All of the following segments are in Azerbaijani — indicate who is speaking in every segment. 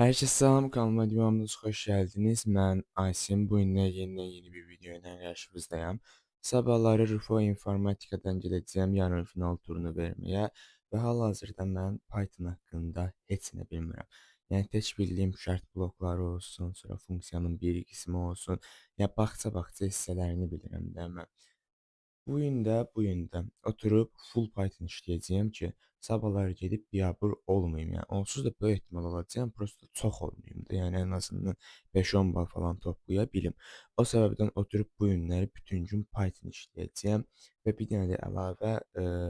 Speaker 1: Herkese selam, kanalıma devamınız hoş geldiniz. Ben Aysim. Bu yine yeni bir video ile karşınızdayım. Sabahları Rufo informatikadan gedəcəyəm yarın final turunu verməyə və hal-hazırda mən Python haqqında heç nə bilmirəm. Yəni tək bildiyim şərt blokları olsun, sonra funksiyanın bir qismi olsun, ya bağça hissələrini bilirəm də mən. Bu gün də oturub full Python işləyəcəyəm ki, sabahları gedib biabır olmayım. Yəni onsuz da böyük ehtimal alacağam, prosta çox olmayım da. Yəni ən azından 5-10 bal falan toplaya bilim. O səbəbdən oturub bu günləri bütün gün Python işləyəcəyəm və bir dənə də əlavə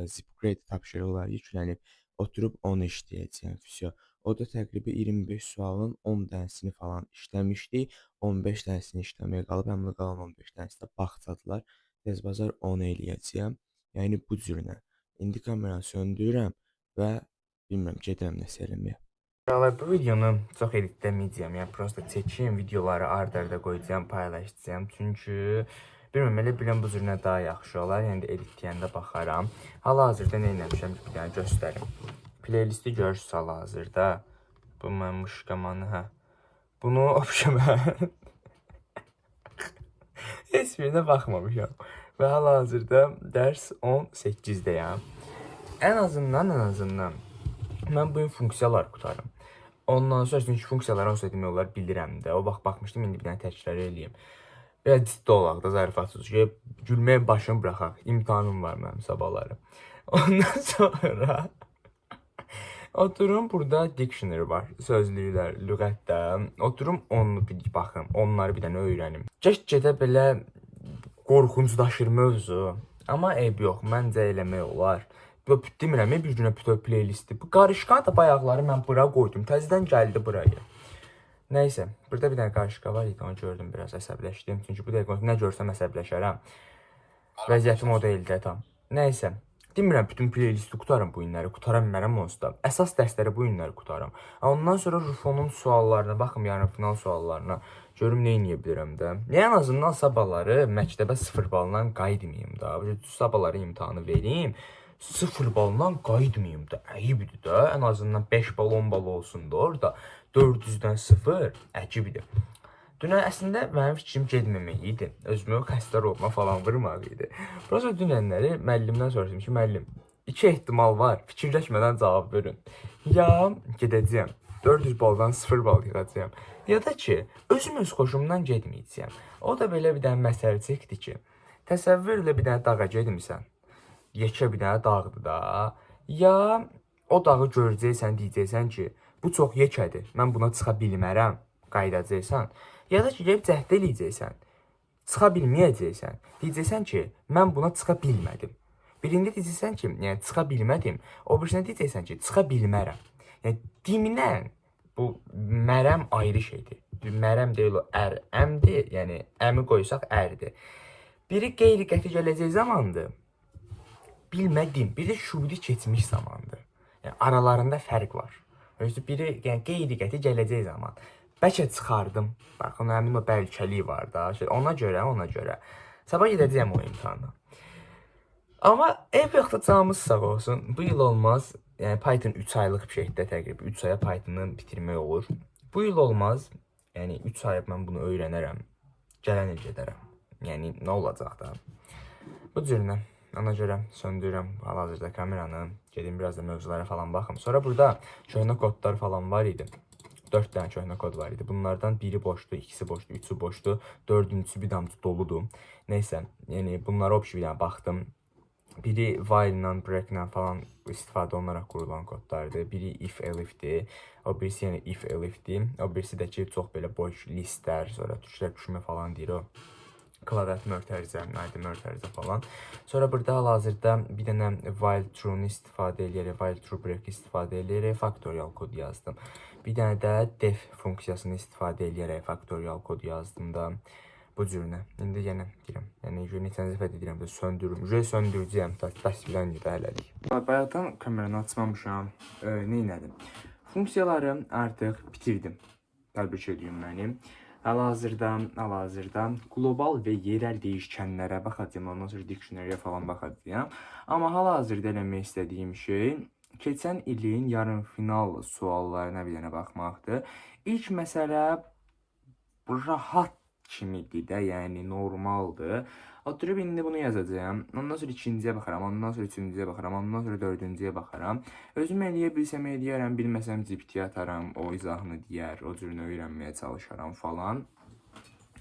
Speaker 1: Zipgrade tapşırığı var, yüklənib oturub onu işləyəcəyəm. Vsyo. O da təqribən 25 sualın 10 dənəsini falan işləmişdik. 15 dənəsini işləməyə qalıb, həmin qalan 15 dənəsi də bağçadılar. Tez bazar onu eləyəcəyəm. Yəni bu cürünə. İndi kameranı söndürürəm və bilmirəm gedirəm nəsə eləməyə.
Speaker 2: Bu videonu çox editləməyəcəyəm. Yəni prosta çəkeyim, videoları ard-arda qoyacağam, paylaşacağam. Çünki bilmirəm, elə bilən bu cürünə daha yaxşı olar. Yəni də editləyəndə baxaram. Hal-hazırda nə etmişəm ki, bir dənə göstərim. Playlisti görürsüz hal-hazırda. Bu mənim muşqamanı, hə. Bunu opşama. Heç birinə baxmamışam. Və hal-hazırda dərs 18-deyəm. Ən azından mən bu gün funksiyalar qutarım. Ondan sonra çünki funksiyaları onsuz demək olar bilirəm də. O vaxt baxmışdım, indi bir dənə təkrar eləyim. Biraz ciddi olaq da zarafatsız ki, gülməyə başını buraxaq. İmtahanım var mənim sabahları. Ondan sonra oturum burada dictionary var. Sözlüklər, lüğətdə. Oturum onu bir baxım, onları bir dənə öyrənim. Gedə belə qorxuncdaşır mövzu. Amma eyb yox, məncə eləmək olar. Demirəm, bir günə bütöv playlisti. Bu qarışqa da bayaqları mən bura qoydum. Təzədən gəldi buraya. Nəysə, burada bir dənə qarışqa var idi, onu gördüm, biraz əsəbləşdim. Çünki bu dəqiqə nə görsəm əsəbləşərəm. Vəziyyətim o deyildi tam. Nəysə, demirəm, bütün playlisti qutarım bu günləri, qutara bilmərəm onsuz da. Əsas dərsləri bu günləri qutaram. Ondan sonra Rufonun suallarına, baxım yarın final suallarına, görüm nə edə bilirəm də. Yəni ən azından sabahları məktəbə 0 baldan qayıtmayım da. Sabahları imtahanı vereyim. 0 baldan qayıtmayım da. Əyibdir də. Ən azından 5 bal, 10 bal olsun da orada. 400-dən 0 əcibdir. Dünən əslində mənim fikrim getməmək idi. Özümü xəstə olma falan vurmaq idi. Prosta dünənləri müəllimdən soruşdum ki, müəllim, 2 ehtimal var. Fikirləşmədən cavab verin. Ya gedəcəyəm. 400 baldan 0 bal yığacağam. Ya da ki, özüm öz xoşumdan getməyəcəyəm. O da belə bir dənə məsələ çəkdi ki, təsəvvür elə bir dənə dağa getmirsən. Yekə bir dənə dağdır da. Ya o dağı görəcəksən, deyəcəksən ki, bu çox yekədir. Mən buna çıxa bilmərəm. Qayıdacaqsan. Ya da ki, gəlib cəhd eləyəcəksən. Çıxa bilməyəcəksən. Deyəcəksən ki, mən buna çıxa bilmədim. Birində deyəcəksən ki, yəni çıxa bilmədim. O birisində deyəcəksən ki, çıxa bilmərəm. Yəni dimdən bu mərəm ayrı şeydir. Mərəm deyil o əmdir. Yəni əmi qoysaq ərdir. Biri qeyri-qəti gələcək zamandır. Bilmədim. Biri şubidi keçmiş zamandır. Yəni aralarında fərq var. Biri yəni qeyri-qəti gələcək zaman. Bəlkə çıxardım. Baxın, həmin o bəlkəlik var da. Ona görə. Sabah gedəcəyəm o imtahana. Amma ev yoxda canımız sağ olsun. Bu il olmaz. Yəni Python 3 aylıq bir şeydə təqribən 3 aya Python'ı bitirmək olur. Bu il olmaz. Yəni 3 ay mən bunu öyrənərəm. Gələn il gedərəm. Yəni nə olacaq da? Bu cürünə. Ona görə söndürürəm hal-hazırda kameranı. Gedim biraz da mövzulara falan baxım. Sonra burada köhnə kodlar falan var idi. 4 dənə köhnə kod var idi. Bunlardan biri boşdu, ikisi boşdu, üçü boşdu, dördüncüsü bir damcı doludur. Neysə, yəni bunlara bir dənə baxdım. Biri while ilə, break ilə falan istifadə olunaraq qurulan kodlardır. Biri if elifdir. O birisi yəni if elifdir. O birisi də ki, çox belə boş listlər, sonra tuşlar düşmə falan deyir o. Kvadrat mötərizə, nadi mötərizə falan. Sonra burada hal-hazırda bir dənə while true-nu istifadə eləyərək, while true break istifadə eləyərək faktorial kod yazdım. Bir dənə də def funksiyasını istifadə eləyərək faktorial kod yazdım da bu cürünə. İndi yenə deyirəm, yəni neçənci dəfə deyirəm də söndürürüm. Söndürəcəyəm, bəs bilən də hələlik. Bayaqdan kameranı açmamışam. Nə etdim? Funksiyaları artıq bitirdim. Təbrik edirəm məni. Hal-hazırda qlobal və yerel dəyişkənlərə baxacağım, ondan sonra dictionary-yə falan baxacağım. Amma hal-hazırda eləmək istədiyim şey keçən ilin yarımfinal suallarına bir dənə baxmaqdır. İlk məsələ rahat kimidir də, yəni normaldır. Oturub indi bunu yazacağam. Ondan sonra ikinciyə baxaram, ondan sonra üçüncüyə baxaram, ondan sonra dördüncüyə baxaram. Özüm eləyə bilsəm eləyərəm, bilməsəm ciptiyə ataram, o izahını deyər, o cürünü öyrənməyə çalışaram falan.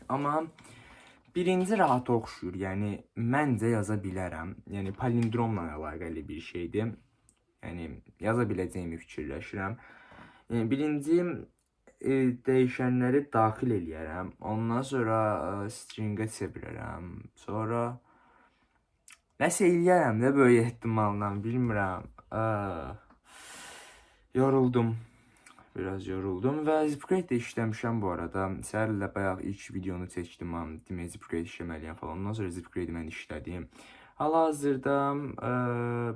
Speaker 2: Amma birinci rahat oxşuyur, yəni məncə yaza bilərəm. Yəni palindromla əlaqəli bir şeydir. Yəni yaza biləcəyimi fikirləşirəm. Yəni birinci dəyişənləri daxil eləyərəm. Ondan sonra stringə çevirərəm. Sonra nəsə eləyərəm də böyük ehtimalla, bilmirəm. Yoruldum. Biraz yoruldum və Zipcrate işləmişəm bu arada. Səhərlə bayaq ilk videonu çəkdim, demək Zipcrate işləməliyəm falan. Ondan sonra Zipcrate mən işlədim. Hal-hazırda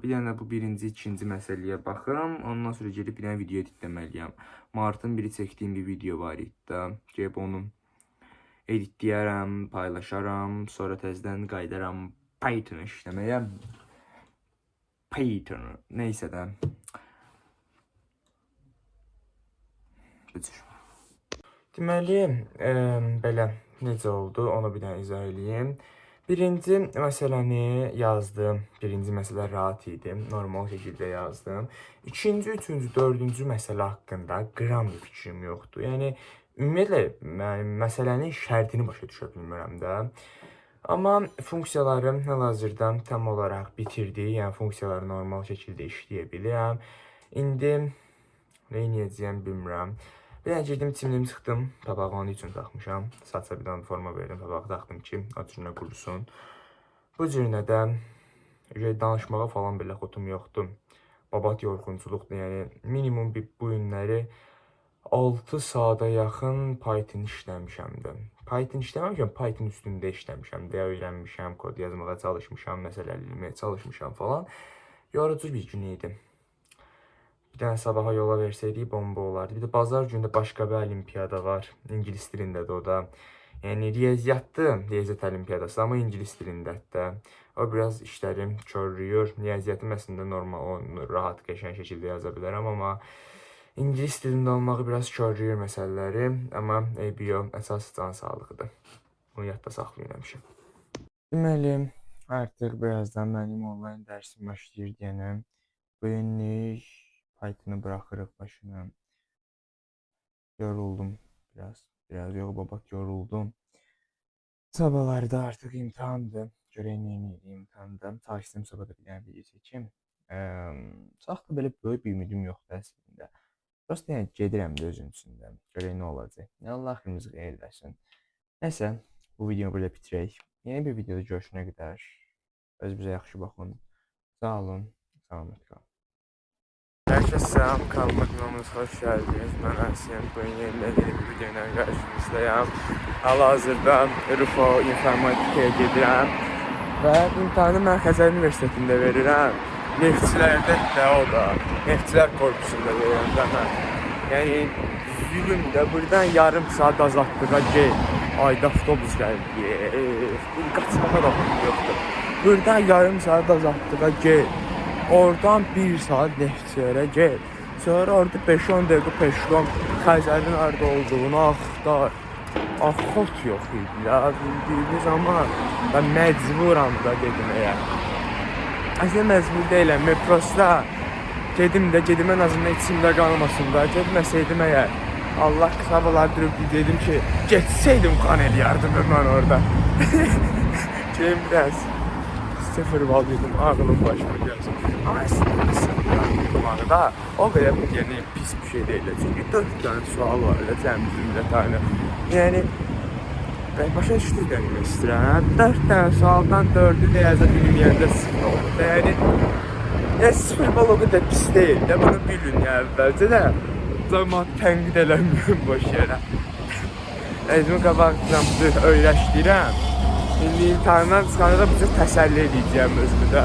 Speaker 2: bir dənə bu birinci, ikinci məsələyə baxıram. Ondan sonra gedib bir dənə video editləməliyəm. Martın biri çəkdiyim bir video var idi. Gəlib onu editləyərəm, paylaşaram. Sonra təzədən qayıdaram Python işləməyə. Python, neysə də. Deməli, belə necə oldu, onu bir dənə izah edeyim. Birinci məsələni yazdım. Birinci məsələ rahat idi. Normal şəkildə yazdım. İkinci, üçüncü, dördüncü məsələ haqqında qram bir fikrim yoxdur. Yəni, ümumiyyətlə, məsələnin şərtini başa düşə bilmirəm də. Amma funksiyalarım hal-hazırda tam olaraq bitirdi. Yəni, funksiyaları normal şəkildə işləyə bilirəm. İndi nə edəcəyəm bilmirəm. Bir dənə girdim, çimdim, çıxdım. Papağı onun üçün taxmışam. Saça bir dənə forma verdim, papağı taxdım ki, açınca qurusun. Bu cürünə də danışmağa falan belə xotum yoxdur. Babat yorğunçuluqdur. Yəni, minimum bu günləri 6 saata yaxın Python işləmişəm də. Python işləməmişəm, Python üstündə işləmişəm də, öyrənmişəm, kod yazmağa çalışmışam, məsələlər eləməyə çalışmışam falan. Yorucu bir gün idi. Bir dənə sabaha yola versəydik bomba olardı. Bir də bazar günü də başqa bir olimpiyada var. İngilis dilindədir o da. Yəni riyaziyyatdır, riyaziyyat olimpiyadası, amma ingilis dilindədir. O biraz işlərim körlüyür. Riyaziyyatı əslində normal, rahat, qəşəng şəkildə yaza bilərəm, amma ingilis dilində olmağı biraz körlüyür məsələləri. Amma eybi yox, əsas can sağlığıdır. Bunu yadda saxlayın həmişə. Deməli, artıq birazdan mənim onlayn dərsim başlayır deyənəm. Bu günlük Python'ı bırakırıq başına. Yoruldum biraz. Biraz yox, babat yoruldum. Sabahlarda artıq imtahandır. Görək nə edeyim imtahanda. Çalışdım sabah da bir dənə video çəkim. Saxda belə böyük bir ümidim yoxdur əslində. Prosta yəni gedirəm də özüm üçündə. Görək nə olacaq. Allah xeyirimizi xeyir versin. Nəsə, bu videonu burada bitirək. Yeni bir videoda görüşənə qədər özünüzə yaxşı baxın. Sağ olun. Salamat qalın. Herkese selam, kanalıma kanalımıza hoş geldiniz. Ben Asiyen, bugün yeni bir videoyla karşınızdayım. Hal-hazırda Rufo informatikaya gedirəm və imtahanı mən Xəzər Universitetində verirəm. Neftçilərdə də o da, neftçilər korpusunda verirəm daha. Yəni, zülümdə buradan yarım saat azadlığa gel. Ayda avtobus gəldi, qaçmağa da yoxdur. Buradan yarım saat azadlığa gel. Oradan 1 saat neftçilərə gel. Sonra orada 5-10 dəqiqə peşkon Xəzərin harada olduğunu axtar. Axot yox idi ya, bildiyimiz zaman ben məcburam da deməyə. Əslində məcbur deyiləm, metrosda gedim en azından içimdə qalmasın da. Getməsəydim əgər, Allah qısabalar durub dedim ki, getsəydim qan eləyərdim mən orada. Kim biraz 0 bal dedim, ağlım başıma gəlsin. Ama əslində sıfır da o belə yəni pis bir şey deyil. Çünki 4 tane sual var elə cəmcimdə tane. Yəni başa düşdük demək istəyirəm. 4 tane sualdan 4'ü də yaza bilməyəndə 0 oldu. Yəni 0 bal o qədər pis deyil də, bunu bilin ya əvvəlcə də. Zaman tənqid eləmirəm boş yerə. Özümü qabaqdan öyrəşdirəm. İndi imtahandan çıxanda da bu cür təsəlli edəcəyəm özümü də.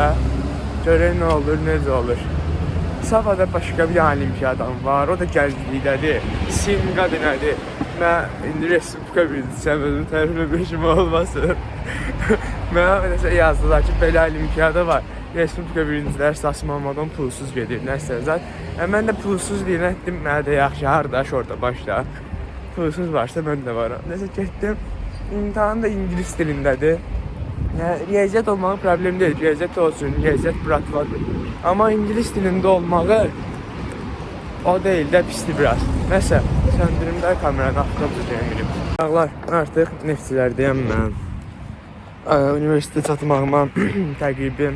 Speaker 2: Görək nə olur, necə olur. Sabah da başqa bir olimpiyadam var, o da gənclikdədir. Simqa dinədir. Mən indi Respublika bildirəcəm, özümü təriflə beşim olmasın. Mənə nəsə yazdılar ki, belə olimpiyada var.
Speaker 3: Respublika birinci dərs asmamadan pulsuz gedir. Nəsə zət. Mən də pulsuz deyirəm, etdim. Mənə də yaxşı hardaş orada başla. Pulsuz varsa mən də varam. Nəsə getdim. İmtahan da ingilis dilindədir. Yəni riyaziyyat olmağı problem deyil. Riyaziyyat olsun, riyaziyyat bırakmadır. Amma ingilis dilində olmağı o deyil də pisdir biraz. Nəsə, söndürümdə kameranı avtobus deyəm. Ağlar, artıq neftçilərdəyəm mən. Universitetə çatmağıma təqribən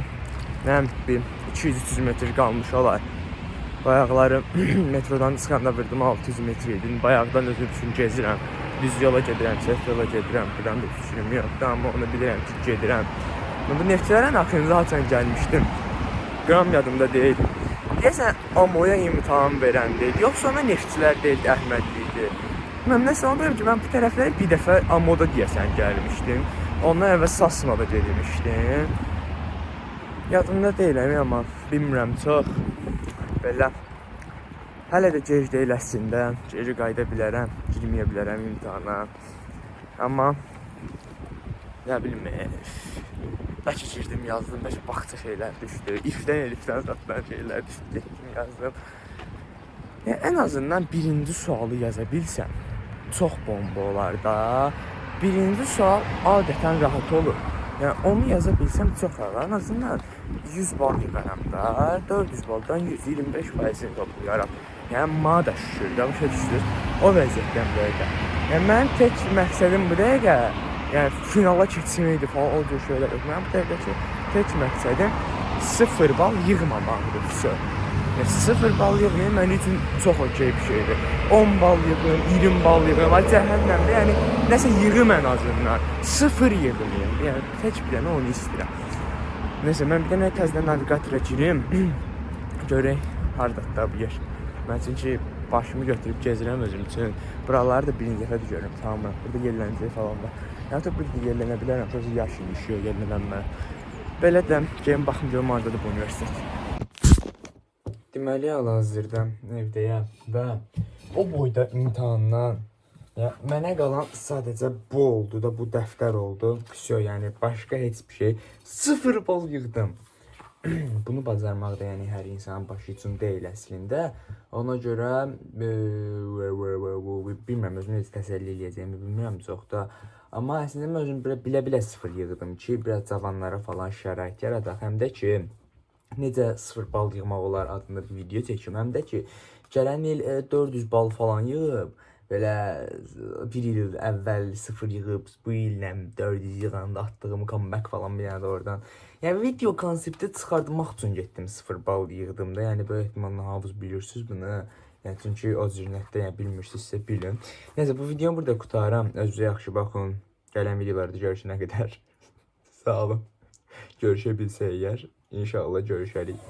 Speaker 3: nə bilim 200-300 metr qalmış olar. Bayaqları metrodan çıxanda bildim 600 metr idi. Bayaqdan özüm üçün gezirəm. Düz yola gedirəm, səhv yola gedirəm. Buradan bir fikrim yoxdur, amma onu bilirəm ki, gedirəm. Bu neftçilərin axırıncı haçan gəlmişdim. Qram yadımda deyil. Deyəsən, Amoya imtahan verəndi. Yoxsa ona neftçilər deyildi, Əhmədli idi. Mən nəsə onu deyim ki, mən bu tərəfləri bir dəfə Amoda deyəsən gəlmişdim. Ondan əvvəl Sasmada gedmişdim. Yadımda deyiləm, amma bilmirəm çox. Belə. Hələ də gec deyil əslində. Geri qayıda bilərəm, girməyə bilərəm imtahana. Amma nə bilim, bəlkə girdim, yazdım, bəlkə baxça şeylər düşdü. İfdən zaten şeylər düşdü, getdim, yazdım. Yəni, ən azından birinci sualı yaza bilsəm, çox bomba olar da. Birinci sual adətən rahat olur. Yəni, onu yaza bilsəm çox rahat. En azından 100 bal yığaram da, 400 baldan 125%'ini toplayaram. Yəni, mənə də şükür, başa düşdür. O vəziyyətdən böyle. Yəni, mənim tek məqsədim bu dəqiqə, yəni, finala keçməkdir falan, o cür şeylər yok. Mənim bu dəqiqəki tek məqsədim 0 bal yığmamaqdır, vəsə. Yəni, 0 bal yığmayın mənim üçün çox okey bir şeydir. 10 bal yığın, 20 bal yığın, cəhənnəmdə, yəni, nəsə yığım ən azından. 0 yığmayın, yəni, tək bir dənə onu istəyirəm. Neyse, mən bir dənə təzədən navigatora girim. Görək, hardadır da bu yer. Mən çünki başımı götürüb gezirəm özüm üçün. Buraları da birinci dəfədir görürüm, tamam. Burada yerlənəcək falan var. Yəni, burada yerlənə bilərəm, sonra yaşım düşüyor, yerlənənmə. Belə də, gəlin baxım görüm hardadır bu universitet. Deməli, hal-hazırda evdəyəm və o boyda imtahandan mənə qalan sadəcə bu oldu da, bu dəftər oldu. Всё, yəni başqa heç bir şey. 0 bal yığdım. Bunu bacarmaq da yəni hər insanın başı üçün deyil əslində. Ona görə bilmirəm özümü necə təsəlli eləyəcəyimi bilmirəm çox da. Amma əslində mən özüm bilə-bilə 0 yığdım ki, biraz cavanlara falan şərait yaradaq. Həm də ki, necə 0 bal yığmaq olar adında bir video çəkim. Həm də ki, gələn il 400 bal falan yığıb, belə bir il əvvəl 0 yığıb, bu illə 400 yığanda atdığım comeback falan bir yana da oradan. Yəni video konsepti çıxartmaq üçün getdim 0 bal yığdım da. Yəni böyük ehtimalla havuz bilirsiniz bunu. Yəni çünki o cürnətdə yəni bilmirsinizsə bilin. Nəysə bu videonu burada qutaram. Özünüzə yaxşı baxın. Gələn videolarda görüşənə qədər. Sağ olun. Görüşə bilsək əgər, inşallah görüşərik.